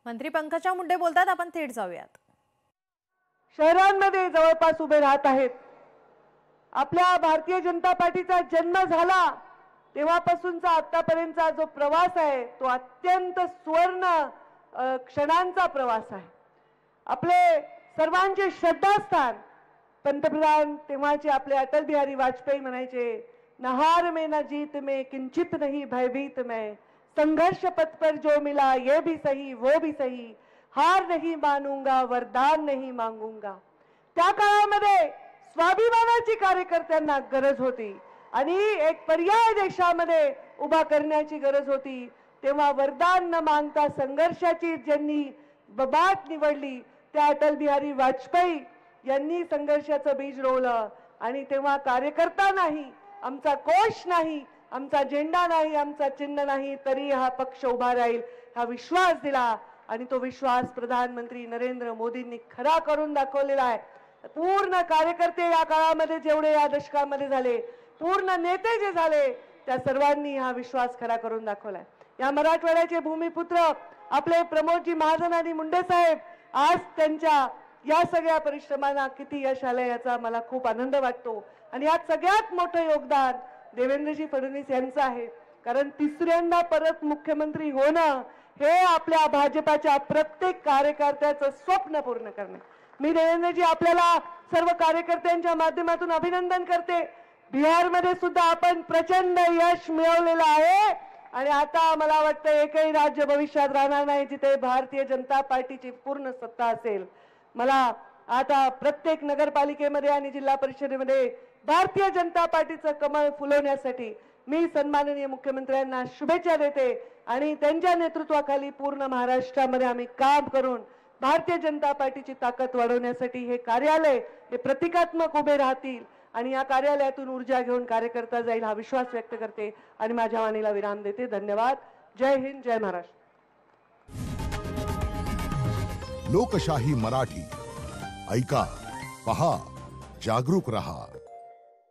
मंत्री पंकजा मुंडे बोलतात, आपण थेट जाऊयात. शहरांमध्ये जवळपास उभे राहत आहेत. आपल्या भारतीय जनता पार्टीचा जन्म झाला तेव्हापासूनचा आतापर्यंतचा जो प्रवास आहे तो अत्यंत सुवर्ण क्षणांचा प्रवास आहे. आपले सर्वांचे श्रद्धास्थान पंतप्रधान तेव्हाचे आपले अटल बिहारी वाजपेयी म्हणायचे, न हार में न जीत में किंचित नहीं भयभीत मैं, संघर्ष पथ पर जो मिला ये भी सही वो भी सही, हार नहीं मानूंगा वरदान नहीं मांगूंगा. त्या काळामध्ये स्वाभिमानाची कार्यकर्त्यांना गरज होती आणि एक पर्याय देशामध्ये उभा करण्याची गरज होती. तेव्हा वरदान न मागता संघर्षाची ज्यांनी बात निवडली त्या अटल बिहारी वाजपेयी यांनी संघर्षाचं बीज रोवलं. आणि तेव्हा कार्यकर्ता नाही, आमचा कोश नाही, आमचा झेंडा नाही, आमचा चिन्ह नाही, तरी हा पक्ष उभा राहील हा विश्वास दिला. आणि तो विश्वास प्रधानमंत्री नरेंद्र मोदींनी खरा करून दाखवलेला आहे. पूर्ण कार्यकर्ते या काळामध्ये जेवढे या दशकामध्ये झाले, पूर्ण नेते जे झाले त्या सर्वांनी हा विश्वास खरा करून दाखवलाय. या मराठवाड्याचे भूमिपुत्र आपले प्रमोदजी महाजन आणि मुंडे साहेब आज त्यांच्या या सगळ्या परिश्रमांना किती यश आलंय याचा मला खूप आनंद वाटतो. आणि यात सगळ्यात मोठं योगदान देवेंद्रजी फडणवीस यांचं आहे. कारण तिसऱ्यांदा परत मुख्यमंत्री होणं हे आपल्या भाजपाच्या प्रत्येक कार्यकर्त्याचं स्वप्न पूर्ण करणे. मी देवेंद्रजी आपल्याला सर्व कार्यकर्त्यांच्या माध्यमातून अभिनंदन करते. बिहारमध्ये सुद्धा आपण प्रचंड यश मिळवलेलं आहे आणि आता मला वाटतं एकही राज्य भविष्यात राहणार नाही जिथे भारतीय जनता पार्टीची पूर्ण सत्ता असेल. मला आता प्रत्येक नगरपालिकेमध्ये आणि जिल्हा परिषदेमध्ये भारतीय जनता पार्टीचं कमळ फुलवण्यासाठी मी सन्माननीय मुख्यमंत्र्यांना शुभेच्छा देते आणि त्यांच्या नेतृत्वाखाली पूर्ण महाराष्ट्रामध्ये आम्ही काम करून भारतीय जनता पार्टीची ताकद वाढवण्यासाठी हे कार्यालय हे प्रतिकात्मक उभे राहतील आणि या कार्यालयातून ऊर्जा घेऊन कार्यकर्ता जाईल हा विश्वास व्यक्त करते आणि माझ्या वाणीला विराम देते. धन्यवाद. जय हिंद, जय महाराष्ट्र. लोकशाही मराठी ऐका, पहा, जागरूक रहा.